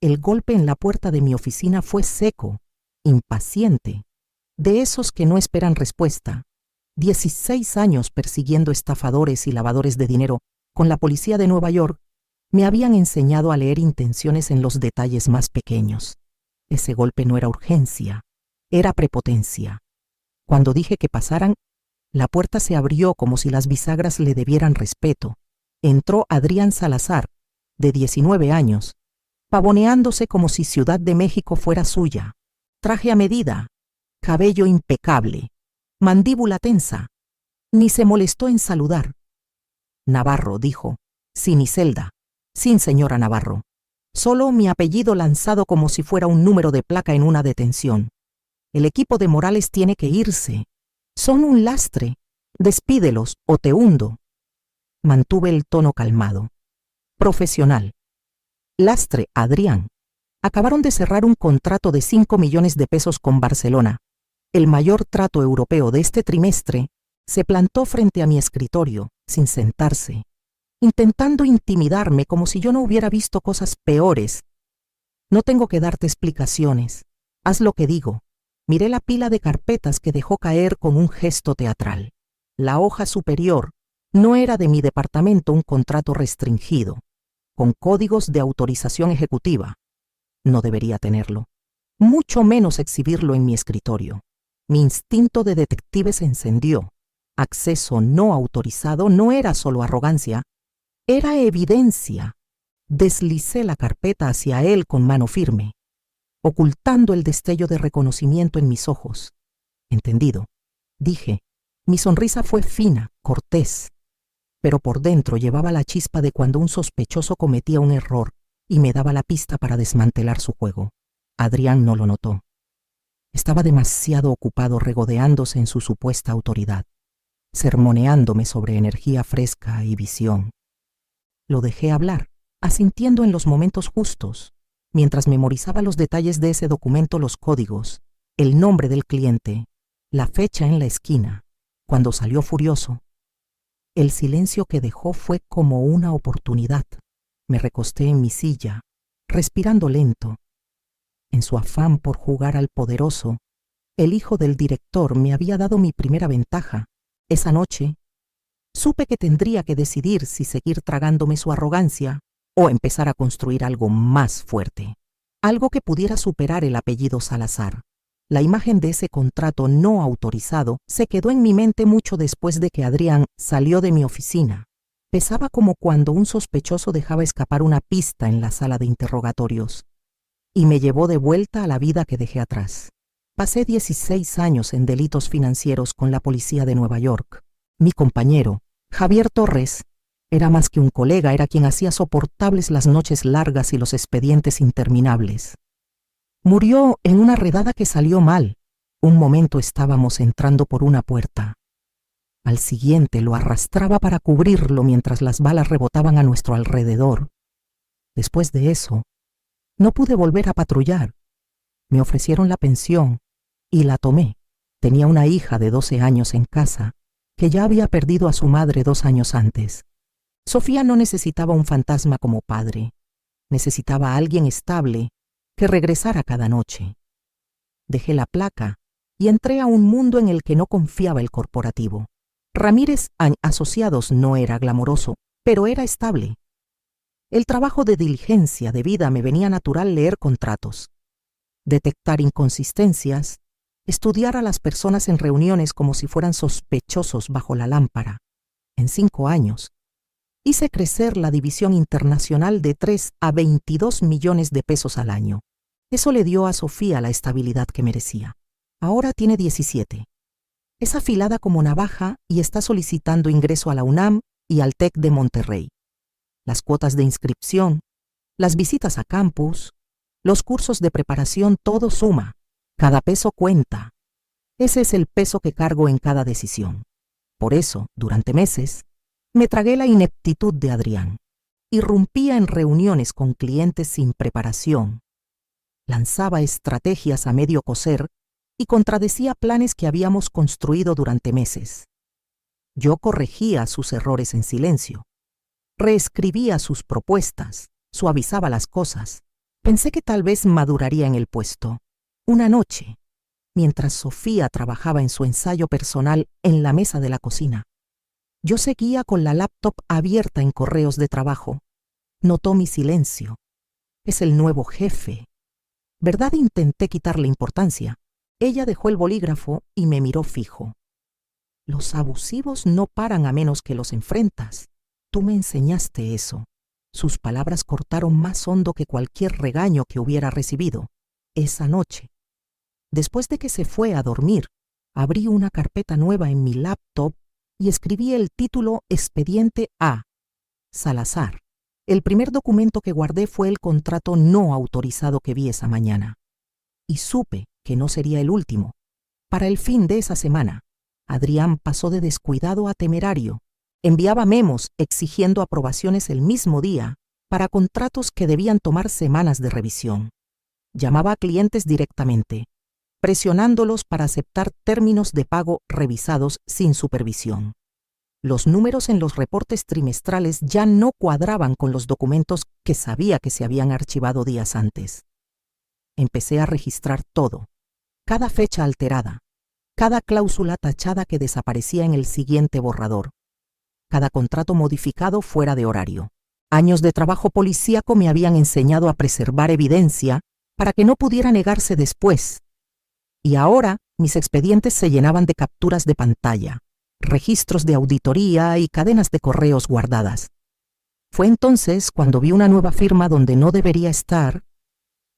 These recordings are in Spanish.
El golpe en la puerta de mi oficina fue seco, impaciente, de esos que no esperan respuesta. 16 años persiguiendo estafadores y lavadores de dinero con la policía de Nueva York me habían enseñado a leer intenciones en los detalles más pequeños. Ese golpe no era urgencia, era prepotencia. Cuando dije que pasaran, la puerta se abrió como si las bisagras le debieran respeto. Entró Adrián Salazar, de 19 años, pavoneándose como si Ciudad de México fuera suya. Traje a medida, cabello impecable, mandíbula tensa. Ni se molestó en saludar. Navarro, dijo, sin Iselda, sin señora Navarro. Solo mi apellido lanzado como si fuera un número de placa en una detención. El equipo de Morales tiene que irse. Son un lastre. Despídelos o te hundo. Mantuve el tono calmado. Profesional. Lastre, Adrián. Acabaron de cerrar un contrato de 5 millones de pesos con Barcelona. El mayor trato europeo de este trimestre. Se plantó frente a mi escritorio, sin sentarse, intentando intimidarme como si yo no hubiera visto cosas peores. No tengo que darte explicaciones. Haz lo que digo. Miré la pila de carpetas que dejó caer con un gesto teatral. La hoja superior no era de mi departamento un contrato restringido, con códigos de autorización ejecutiva. No debería tenerlo, mucho menos exhibirlo en mi escritorio. Mi instinto de detective se encendió. Acceso no autorizado no era solo arrogancia, era evidencia. Deslicé la carpeta hacia él con mano firme, ocultando el destello de reconocimiento en mis ojos. Entendido, dije. Mi sonrisa fue fina, cortés, pero por dentro llevaba la chispa de cuando un sospechoso cometía un error y me daba la pista para desmantelar su juego. Adrián no lo notó. Estaba demasiado ocupado regodeándose en su supuesta autoridad, sermoneándome sobre energía fresca y visión. Lo dejé hablar, asintiendo en los momentos justos, mientras memorizaba los detalles de ese documento, los códigos, el nombre del cliente, la fecha en la esquina. Cuando salió furioso, el silencio que dejó fue como una oportunidad. Me recosté en mi silla, respirando lento. En su afán por jugar al poderoso, el hijo del director me había dado mi primera ventaja. Esa noche, supe que tendría que decidir si seguir tragándome su arrogancia o empezar a construir algo más fuerte, algo que pudiera superar el apellido Salazar. La imagen de ese contrato no autorizado se quedó en mi mente mucho después de que Adrián salió de mi oficina. Pesaba como cuando un sospechoso dejaba escapar una pista en la sala de interrogatorios, y me llevó de vuelta a la vida que dejé atrás. Pasé 16 años en delitos financieros con la policía de Nueva York. Mi compañero, Javier Torres, era más que un colega, era quien hacía soportables las noches largas y los expedientes interminables. Murió en una redada que salió mal. Un momento estábamos entrando por una puerta. Al siguiente lo arrastraba para cubrirlo mientras las balas rebotaban a nuestro alrededor. Después de eso, no pude volver a patrullar. Me ofrecieron la pensión y la tomé. Tenía una hija de 12 años en casa, que ya había perdido a su madre 2 años antes. Sofía no necesitaba un fantasma como padre. Necesitaba a alguien estable que regresara cada noche. Dejé la placa y entré a un mundo en el que no confiaba el corporativo. Ramírez Asociados no era glamoroso, pero era estable. El trabajo de diligencia de vida me venía natural. Leer contratos, detectar inconsistencias, estudiar a las personas en reuniones como si fueran sospechosos bajo la lámpara. En 5 años, hice crecer la división internacional de 3 a 22 millones de pesos al año. Eso le dio a Sofía la estabilidad que merecía. Ahora tiene 17. Es afilada como navaja y está solicitando ingreso a la UNAM y al TEC de Monterrey. Las cuotas de inscripción, las visitas a campus, los cursos de preparación, todo suma. Cada peso cuenta. Ese es el peso que cargo en cada decisión. Por eso, durante meses, me tragué la ineptitud de Adrián. Irrumpía en reuniones con clientes sin preparación. Lanzaba estrategias a medio coser y contradecía planes que habíamos construido durante meses. Yo corregía sus errores en silencio, reescribía sus propuestas, suavizaba las cosas, Pensé que tal vez maduraría en el puesto. Una noche, mientras Sofía trabajaba en su ensayo personal en la mesa de la cocina, yo seguía con la laptop abierta en correos de trabajo. Notó mi silencio. Es el nuevo jefe. ¿Verdad? Intenté quitarle importancia. Ella dejó el bolígrafo y me miró fijo. Los abusivos no paran a menos que los enfrentas. Tú me enseñaste eso. Sus palabras cortaron más hondo que cualquier regaño que hubiera recibido. Esa noche, después de que se fue a dormir, abrí una carpeta nueva en mi laptop y escribí el título Expediente A. Salazar. El primer documento que guardé fue el contrato no autorizado que vi esa mañana. Y supe que no sería el último. Para el fin de esa semana, Adrián pasó de descuidado a temerario. Enviaba memos exigiendo aprobaciones el mismo día para contratos que debían tomar semanas de revisión. Llamaba a clientes directamente, presionándolos para aceptar términos de pago revisados sin supervisión. Los números en los reportes trimestrales ya no cuadraban con los documentos que sabía que se habían archivado días antes. Empecé a registrar todo, cada fecha alterada, cada cláusula tachada que desaparecía en el siguiente borrador, cada contrato modificado fuera de horario. Años de trabajo policíaco me habían enseñado a preservar evidencia para que no pudiera negarse después. Y ahora mis expedientes se llenaban de capturas de pantalla, registros de auditoría y cadenas de correos guardadas. Fue entonces cuando vi una nueva firma donde no debería estar.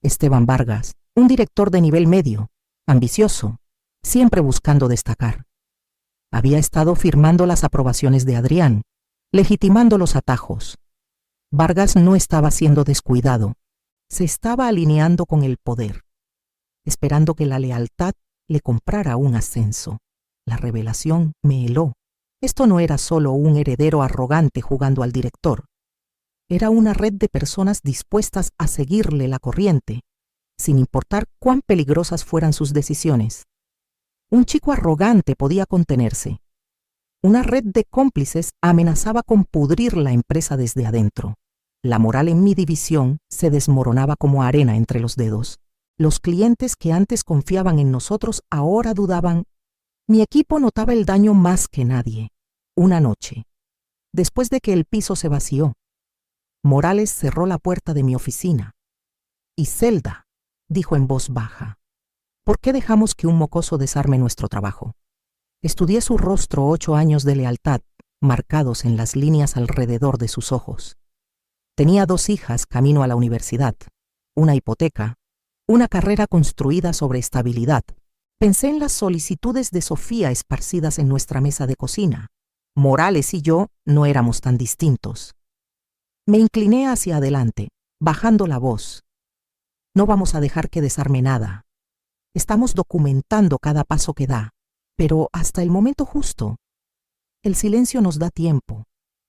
Esteban Vargas, un director de nivel medio, ambicioso, siempre buscando destacar. Había estado firmando las aprobaciones de Adrián, legitimando los atajos. Vargas no estaba siendo descuidado, se estaba alineando con el poder, esperando que la lealtad le comprara un ascenso. La revelación me heló. Esto no era solo un heredero arrogante jugando al director. Era una red de personas dispuestas a seguirle la corriente, sin importar cuán peligrosas fueran sus decisiones. Un chico arrogante podía contenerse. Una red de cómplices amenazaba con pudrir la empresa desde adentro. La moral en mi división se desmoronaba como arena entre los dedos. Los clientes que antes confiaban en nosotros ahora dudaban. Mi equipo notaba el daño más que nadie. Una noche, después de que el piso se vació, Morales cerró la puerta de mi oficina. Iselda, dijo en voz baja, ¿por qué dejamos que un mocoso desarme nuestro trabajo? Estudié su rostro 8 años de lealtad, marcados en las líneas alrededor de sus ojos. Tenía 2 hijas camino a la universidad, una hipoteca, una carrera construida sobre estabilidad. Pensé en las solicitudes de Sofía esparcidas en nuestra mesa de cocina. Morales y yo no éramos tan distintos. Me incliné hacia adelante, bajando la voz. No vamos a dejar que desarme nada. Estamos documentando cada paso que da, pero hasta el momento justo. El silencio nos da tiempo,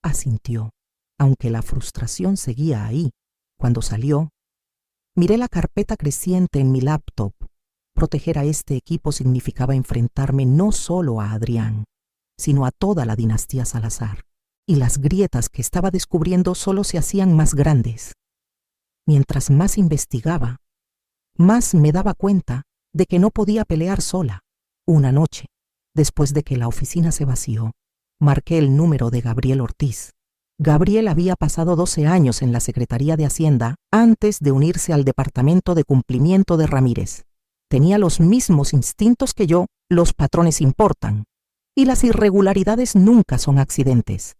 asintió, aunque la frustración seguía ahí. Cuando salió, miré la carpeta creciente en mi laptop. Proteger a este equipo significaba enfrentarme no solo a Adrián, sino a toda la dinastía Salazar, y las grietas que estaba descubriendo solo se hacían más grandes. Mientras más investigaba, más me daba cuenta de que no podía pelear sola. Una noche, después de que la oficina se vació, marqué el número de Gabriel Ortiz. Gabriel había pasado 12 años en la Secretaría de Hacienda antes de unirse al Departamento de Cumplimiento de Ramírez. Tenía los mismos instintos que yo, los patrones importan, y las irregularidades nunca son accidentes.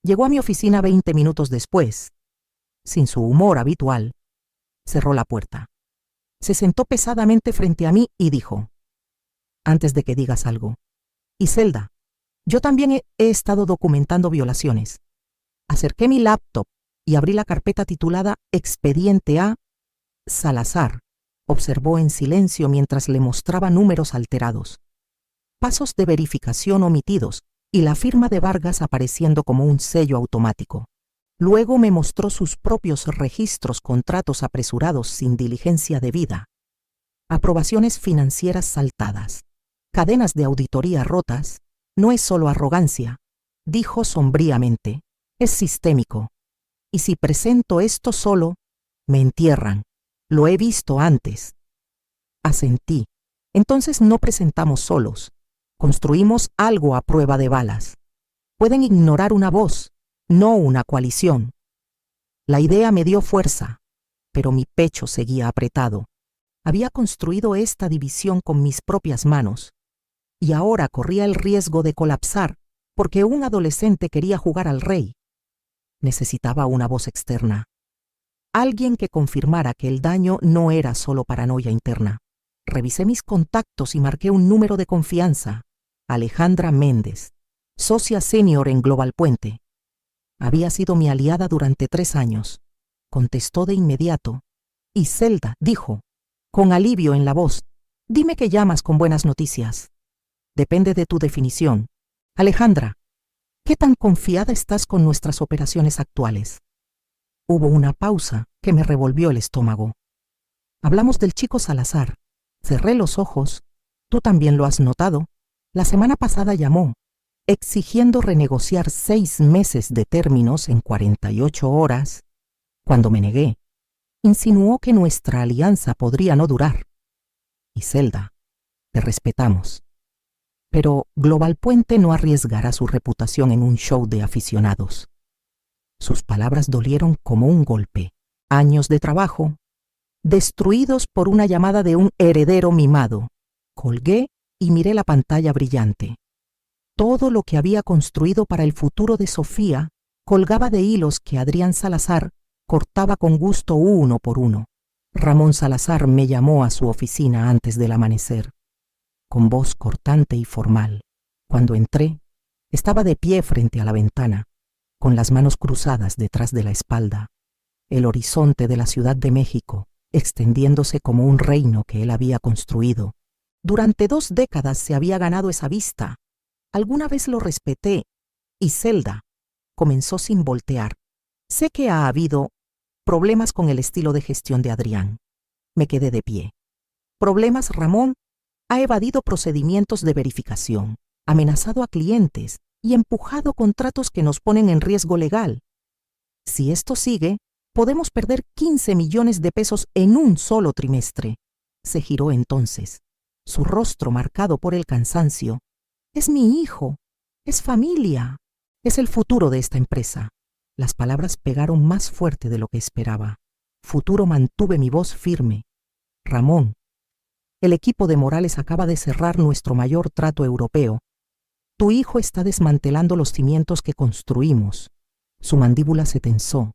Llegó a mi oficina 20 minutos después. Sin su humor habitual, cerró la puerta. Se sentó pesadamente frente a mí y dijo, antes de que digas algo, Iselda, yo también he estado documentando violaciones. Acerqué mi laptop y abrí la carpeta titulada Expediente A. Salazar. Observó en silencio mientras le mostraba números alterados, pasos de verificación omitidos y la firma de Vargas apareciendo como un sello automático. Luego me mostró sus propios registros, contratos apresurados sin diligencia debida, aprobaciones financieras saltadas, cadenas de auditoría rotas. No es solo arrogancia, dijo sombríamente, es sistémico. Y si presento esto solo, me entierran. Lo he visto antes. Asentí. Entonces no presentamos solos. Construimos algo a prueba de balas. Pueden ignorar una voz, no una coalición. La idea me dio fuerza, pero mi pecho seguía apretado. Había construido esta división con mis propias manos, y ahora corría el riesgo de colapsar porque un adolescente quería jugar al rey. Necesitaba una voz externa. Alguien que confirmara que el daño no era solo paranoia interna. Revisé mis contactos y marqué un número de confianza. Alejandra Méndez, socia senior en Global Puente. Había sido mi aliada durante 3 años. Contestó de inmediato. Y Zelda dijo, con alivio en la voz, dime que llamas con buenas noticias. Depende de tu definición. Alejandra, ¿qué tan confiada estás con nuestras operaciones actuales? Hubo una pausa que me revolvió el estómago. Hablamos del chico Salazar. Cerré los ojos. Tú también lo has notado. La semana pasada llamó, exigiendo renegociar 6 meses de términos en 48 horas. Cuando me negué, insinuó que nuestra alianza podría no durar. Iselda, te respetamos. Pero Global Puente no arriesgará su reputación en un show de aficionados. Sus palabras dolieron como un golpe. Años de trabajo, destruidos por una llamada de un heredero mimado. Colgué y miré la pantalla brillante. Todo lo que había construido para el futuro de Sofía colgaba de hilos que Adrián Salazar cortaba con gusto uno por uno. Ramón Salazar me llamó a su oficina antes del amanecer, con voz cortante y formal. Cuando entré, estaba de pie frente a la ventana, con las manos cruzadas detrás de la espalda, el horizonte de la Ciudad de México extendiéndose como un reino que él había construido. Durante 2 décadas se había ganado esa vista. Alguna vez lo respeté. Y Zelda comenzó sin voltear. Sé que ha habido problemas con el estilo de gestión de Adrián. Me quedé de pie. Problemas, Ramón. Ha evadido procedimientos de verificación, amenazado a clientes y empujado contratos que nos ponen en riesgo legal. Si esto sigue, podemos perder 15 millones de pesos en un solo trimestre. Se giró entonces, su rostro marcado por el cansancio. Es mi hijo, es familia, es el futuro de esta empresa. Las palabras pegaron más fuerte de lo que esperaba. Futuro, mantuve mi voz firme. Ramón, el equipo de Morales acaba de cerrar nuestro mayor trato europeo. Tu hijo está desmantelando los cimientos que construimos. Su mandíbula se tensó.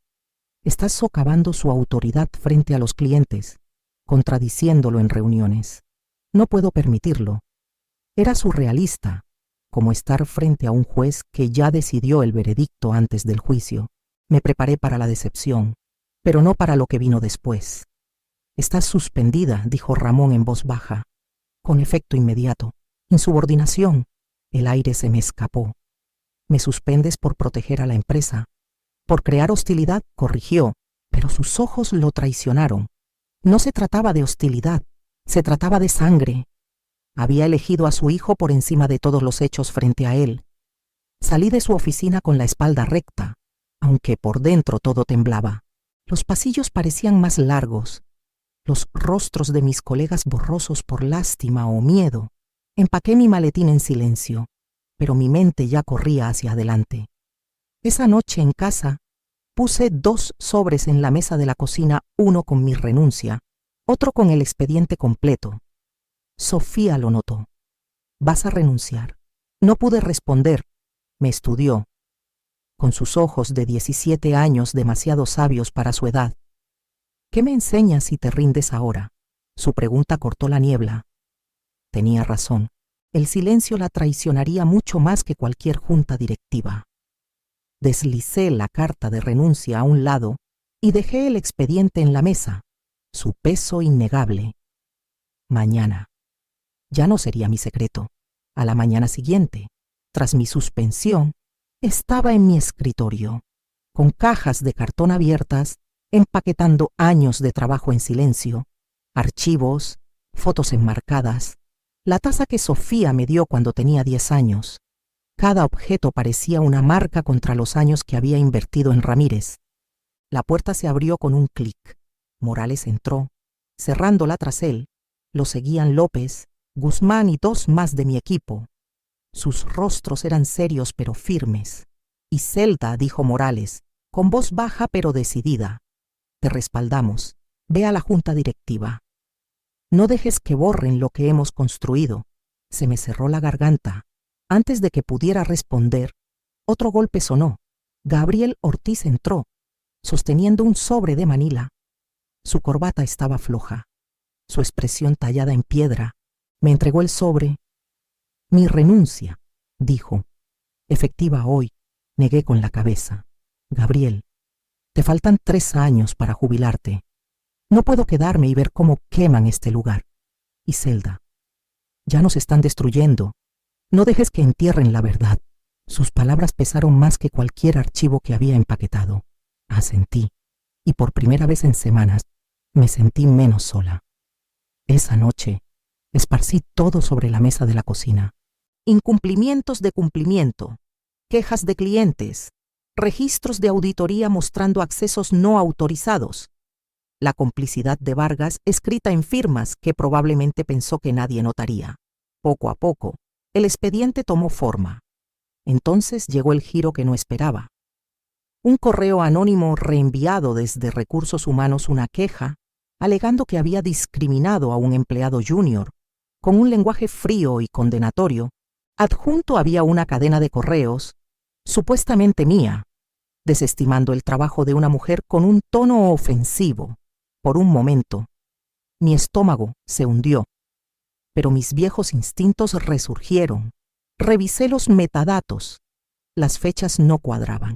Estás socavando su autoridad frente a los clientes, contradiciéndolo en reuniones. No puedo permitirlo. Era surrealista, como estar frente a un juez que ya decidió el veredicto antes del juicio. Me preparé para la decepción, pero no para lo que vino después. Estás suspendida, dijo Ramón en voz baja, con efecto inmediato. Insubordinación. El aire se me escapó. Me suspendes por proteger a la empresa. Por crear hostilidad, corrigió, pero sus ojos lo traicionaron. No se trataba de hostilidad, se trataba de sangre. Había elegido a su hijo por encima de todos los hechos frente a él. Salí de su oficina con la espalda recta, aunque por dentro todo temblaba. Los pasillos parecían más largos, los rostros de mis colegas borrosos por lástima o miedo. Empaqué mi maletín en silencio, pero mi mente ya corría hacia adelante. Esa noche en casa, puse 2 sobres en la mesa de la cocina, uno con mi renuncia, otro con el expediente completo. Sofía lo notó. ¿Vas a renunciar? No pude responder. Me estudió, con sus ojos de 17 años demasiado sabios para su edad. ¿Qué me enseñas si te rindes ahora? Su pregunta cortó la niebla. Tenía razón. El silencio la traicionaría mucho más que cualquier junta directiva. Deslicé la carta de renuncia a un lado y dejé el expediente en la mesa, su peso innegable. Mañana. Ya no sería mi secreto. A la mañana siguiente, tras mi suspensión, estaba en mi escritorio, con cajas de cartón abiertas, empaquetando años de trabajo en silencio, archivos, fotos enmarcadas, la taza que Sofía me dio cuando tenía 10 años. Cada objeto parecía una marca contra los años que había invertido en Ramírez. La puerta se abrió con un clic. Morales entró, Cerrándola tras él, lo seguían López, Guzmán y 2 más de mi equipo. Sus rostros eran serios pero firmes. Y Zelda, dijo Morales, con voz baja pero decidida: te respaldamos. Ve a la junta directiva. No dejes que borren lo que hemos construido. Se me cerró la garganta. Antes de que pudiera responder, otro golpe sonó. Gabriel Ortiz entró, sosteniendo un sobre de Manila. Su corbata estaba floja, su expresión tallada en piedra. Me entregó el sobre. Mi renuncia, dijo. Efectiva hoy, negué con la cabeza. Gabriel, te faltan 3 años para jubilarte. No puedo quedarme y ver cómo queman este lugar. Y Zelda, ya nos están destruyendo. No dejes que entierren la verdad. Sus palabras pesaron más que cualquier archivo que había empaquetado. Asentí, y por primera vez en semanas me sentí menos sola. Esa noche, esparcí todo sobre la mesa de la cocina. Incumplimientos de cumplimiento, quejas de clientes, registros de auditoría mostrando accesos no autorizados, la complicidad de Vargas escrita en firmas que probablemente pensó que nadie notaría. Poco a poco, el expediente tomó forma. Entonces llegó el giro que no esperaba. Un correo anónimo reenviado desde Recursos Humanos una queja, alegando que había discriminado a un empleado junior, con un lenguaje frío y condenatorio. Adjunto había una cadena de correos, supuestamente mía, desestimando el trabajo de una mujer con un tono ofensivo. Por un momento, mi estómago se hundió, pero mis viejos instintos resurgieron. Revisé los metadatos. Las fechas no cuadraban.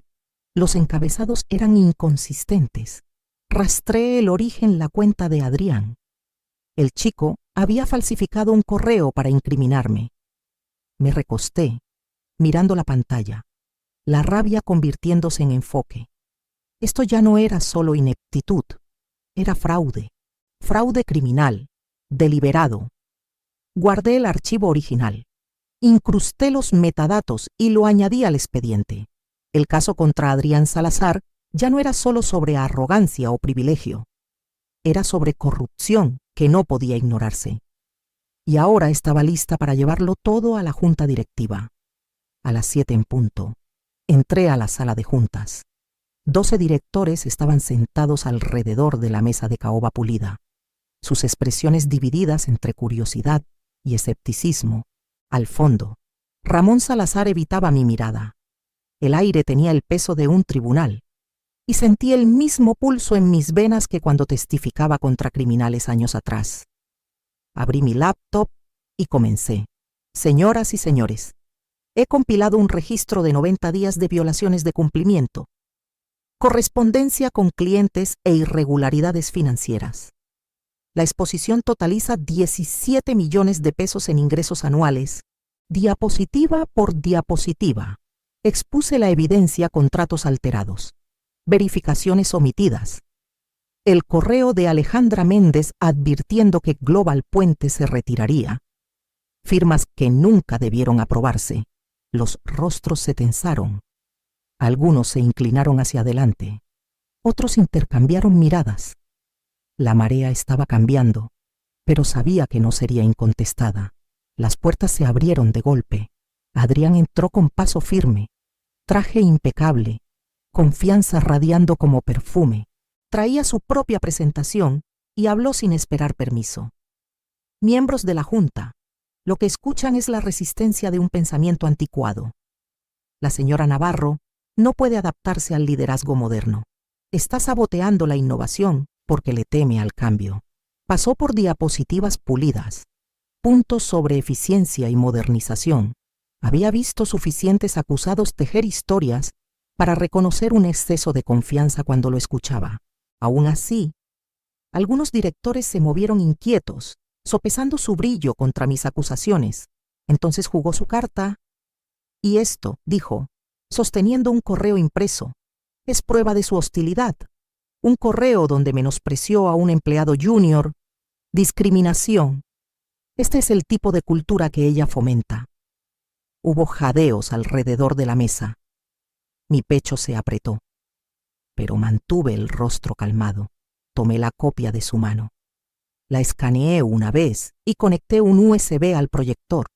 Los encabezados eran inconsistentes. Rastreé el origen la cuenta de Adrián. El chico había falsificado un correo para incriminarme. Me recosté, mirando la pantalla, la rabia convirtiéndose en enfoque. Esto ya no era solo ineptitud, era fraude, fraude criminal, deliberado. Guardé el archivo original, incrusté los metadatos y lo añadí al expediente. El caso contra Adrián Salazar ya no era solo sobre arrogancia o privilegio, era sobre corrupción que no podía ignorarse. Y ahora estaba lista para llevarlo todo a la junta directiva. A las 7 en punto, entré a la sala de juntas. 12 directores estaban sentados alrededor de la mesa de caoba pulida, sus expresiones divididas entre curiosidad y escepticismo. Al fondo, Ramón Salazar evitaba mi mirada. El aire tenía el peso de un tribunal, y sentí el mismo pulso en mis venas que cuando testificaba contra criminales años atrás. Abrí mi laptop y comencé. Señoras y señores, he compilado un registro de 90 días de violaciones de cumplimiento, correspondencia con clientes e irregularidades financieras. La exposición totaliza 17 millones de pesos en ingresos anuales, diapositiva por diapositiva. Expuse la evidencia con tratos alterados, verificaciones omitidas, el correo de Alejandra Méndez advirtiendo que Global Puente se retiraría, firmas que nunca debieron aprobarse. Los rostros se tensaron. Algunos se inclinaron hacia adelante, otros intercambiaron miradas. La marea estaba cambiando, pero sabía que no sería incontestada. Las puertas se abrieron de golpe. Adrián entró con paso firme, traje impecable, confianza radiando como perfume. Traía su propia presentación y habló sin esperar permiso. Miembros de la Junta, lo que escuchan es la resistencia de un pensamiento anticuado. La señora Navarro no puede adaptarse al liderazgo moderno. Está saboteando la innovación porque le teme al cambio. Pasó por diapositivas pulidas, puntos sobre eficiencia y modernización. Había visto suficientes acusados tejer historias para reconocer un exceso de confianza cuando lo escuchaba. Aún así, algunos directores se movieron inquietos, sopesando su brillo contra mis acusaciones. Entonces jugó su carta. Y esto, dijo, sosteniendo un correo impreso, es prueba de su hostilidad. Un correo donde menospreció a un empleado junior. Discriminación. Este es el tipo de cultura que ella fomenta. Hubo jadeos alrededor de la mesa. Mi pecho se apretó, pero mantuve el rostro calmado. Tomé la copia de su mano. La escaneé una vez y conecté un USB al proyector.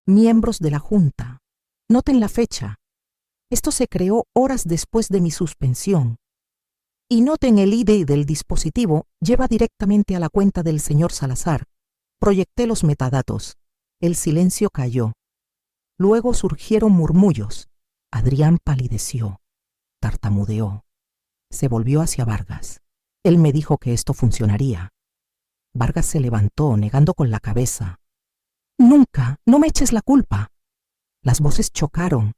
Miembros de la Junta. Noten la fecha. Esto se creó horas después de mi suspensión. Y noten el ID del dispositivo lleva directamente a la cuenta del señor Salazar. Proyecté los metadatos. El silencio cayó. Luego surgieron murmullos. Adrián palideció. Tartamudeó. Se volvió hacia Vargas. Él me dijo que esto funcionaría. Vargas se levantó, negando con la cabeza. Nunca, no me eches la culpa. Las voces chocaron.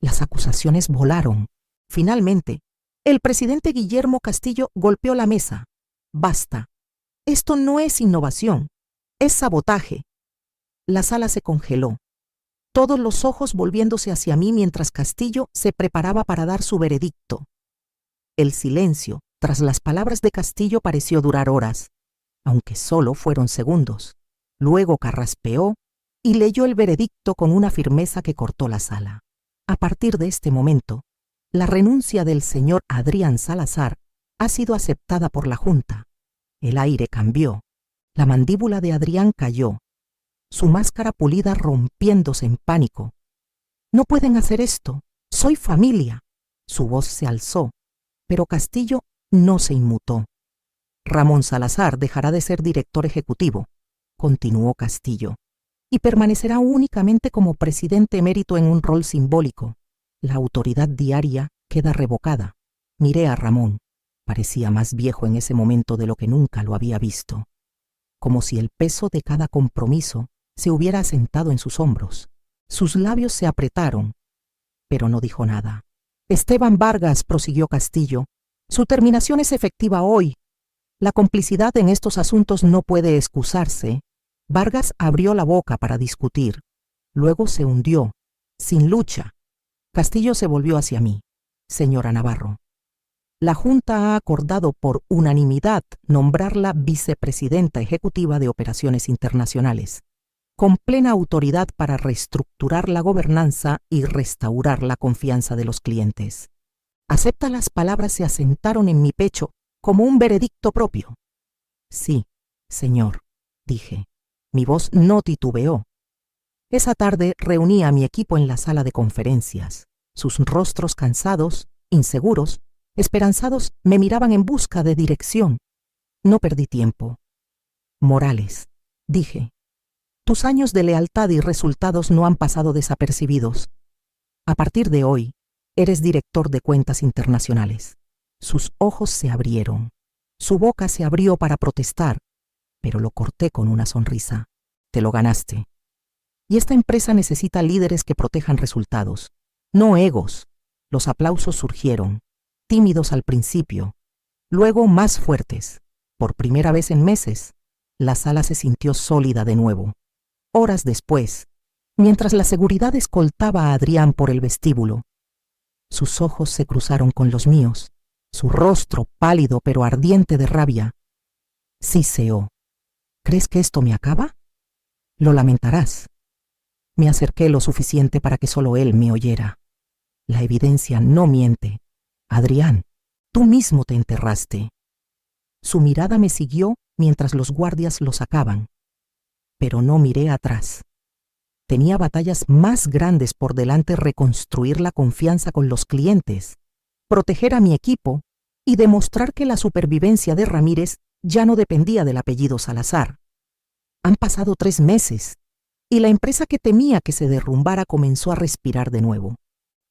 Las acusaciones volaron. Finalmente, el presidente Guillermo Castillo golpeó la mesa. Basta. Esto no es innovación. Es sabotaje. La sala se congeló. Todos los ojos volviéndose hacia mí mientras Castillo se preparaba para dar su veredicto. El silencio, tras las palabras de Castillo, pareció durar horas, aunque solo fueron segundos. Luego carraspeó y leyó el veredicto con una firmeza que cortó la sala. A partir de este momento, la renuncia del señor Adrián Salazar ha sido aceptada por la Junta. El aire cambió. La mandíbula de Adrián cayó, su máscara pulida rompiéndose en pánico. No pueden hacer esto. Soy familia. Su voz se alzó, pero Castillo no se inmutó. Ramón Salazar dejará de ser director ejecutivo, continuó Castillo, y permanecerá únicamente como presidente emérito en un rol simbólico. La autoridad diaria queda revocada. Miré a Ramón. Parecía más viejo en ese momento de lo que nunca lo había visto, como si el peso de cada compromiso se hubiera asentado en sus hombros. Sus labios se apretaron, pero no dijo nada. Esteban Vargas, prosiguió Castillo, su terminación es efectiva hoy. La complicidad en estos asuntos no puede excusarse. Vargas abrió la boca para discutir. Luego se hundió, sin lucha. Castillo se volvió hacia mí. Señora Navarro, la Junta ha acordado por unanimidad nombrarla vicepresidenta ejecutiva de Operaciones Internacionales, con plena autoridad para reestructurar la gobernanza y restaurar la confianza de los clientes. Acepta. Las palabras se asentaron en mi pecho como un veredicto propio. Sí, señor, dije. Mi voz no titubeó. Esa tarde reuní a mi equipo en la sala de conferencias. Sus rostros cansados, inseguros, esperanzados, me miraban en busca de dirección. No perdí tiempo. Morales, dije, tus años de lealtad y resultados no han pasado desapercibidos. A partir de hoy, eres director de cuentas internacionales. Sus ojos se abrieron. Su boca se abrió para protestar, pero lo corté con una sonrisa. Te lo ganaste. Y esta empresa necesita líderes que protejan resultados, no egos. Los aplausos surgieron, tímidos al principio, luego más fuertes. Por primera vez en meses, la sala se sintió sólida de nuevo. Horas después, mientras la seguridad escoltaba a Adrián por el vestíbulo, sus ojos se cruzaron con los míos, su rostro pálido pero ardiente de rabia. Siseó. ¿Crees que esto me acaba? Lo lamentarás. Me acerqué lo suficiente para que solo él me oyera. La evidencia no miente. Adrián, tú mismo te enterraste. Su mirada me siguió mientras los guardias lo sacaban, pero no miré atrás. Tenía batallas más grandes por delante: reconstruir la confianza con los clientes, proteger a mi equipo y demostrar que la supervivencia de Ramírez ya no dependía del apellido Salazar. Han pasado 3 meses y la empresa que temía que se derrumbara comenzó a respirar de nuevo.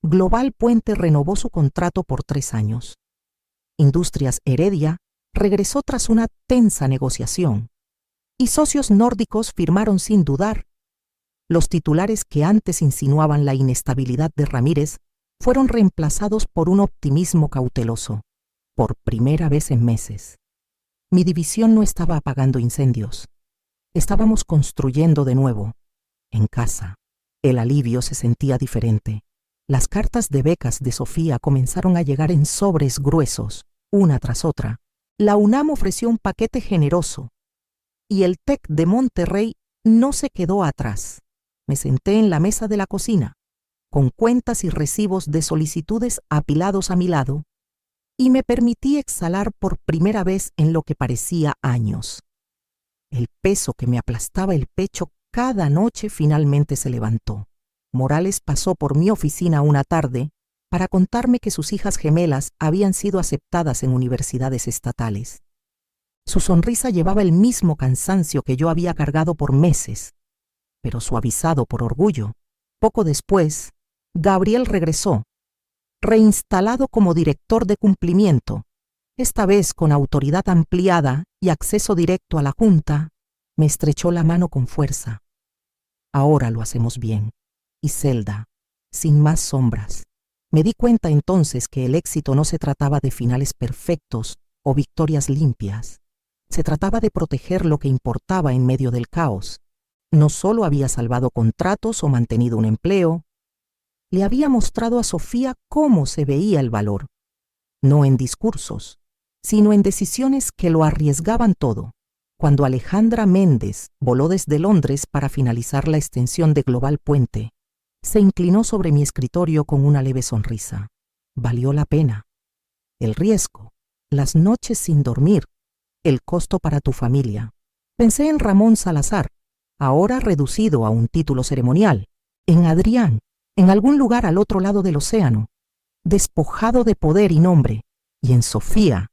Global Puente renovó su contrato por 3 años. Industrias Heredia regresó tras una tensa negociación y socios nórdicos firmaron sin dudar. Los titulares que antes insinuaban la inestabilidad de Ramírez fueron reemplazados por un optimismo cauteloso. Por primera vez en meses, mi división no estaba apagando incendios. Estábamos construyendo de nuevo. En casa, el alivio se sentía diferente. Las cartas de becas de Sofía comenzaron a llegar en sobres gruesos, una tras otra. La UNAM ofreció un paquete generoso y el TEC de Monterrey no se quedó atrás. Me senté en la mesa de la cocina, con cuentas y recibos de solicitudes apilados a mi lado, y me permití exhalar por primera vez en lo que parecía años. El peso que me aplastaba el pecho cada noche finalmente se levantó. Morales pasó por mi oficina una tarde para contarme que sus hijas gemelas habían sido aceptadas en universidades estatales. Su sonrisa llevaba el mismo cansancio que yo había cargado por meses, pero suavizado por orgullo. Poco después, Gabriel regresó, reinstalado como director de cumplimiento, esta vez con autoridad ampliada y acceso directo a la junta. Me estrechó la mano con fuerza. Ahora lo hacemos bien. Y Zelda, sin más sombras. Me di cuenta entonces que el éxito no se trataba de finales perfectos o victorias limpias. Se trataba de proteger lo que importaba en medio del caos. No solo había salvado contratos o mantenido un empleo, le había mostrado a Sofía cómo se veía el valor, no en discursos, sino en decisiones que lo arriesgaban todo. Cuando Alejandra Méndez voló desde Londres para finalizar la extensión de Global Puente, se inclinó sobre mi escritorio con una leve sonrisa. Valió la pena. El riesgo, las noches sin dormir, el costo para tu familia. Pensé en Ramón Salazar, ahora reducido a un título ceremonial, en Adrián, en algún lugar al otro lado del océano, despojado de poder y nombre, y en Sofía,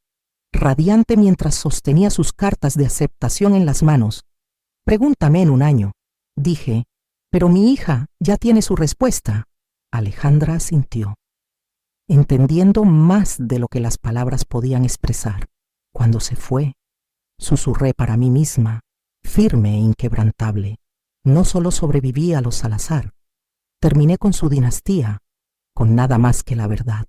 radiante mientras sostenía sus cartas de aceptación en las manos. Pregúntame en un año, dije, pero mi hija ya tiene su respuesta. Alejandra asintió, entendiendo más de lo que las palabras podían expresar. Cuando se fue, susurré para mí misma, firme e inquebrantable. No solo sobreviví a los Salazar, terminé con su dinastía, con nada más que la verdad.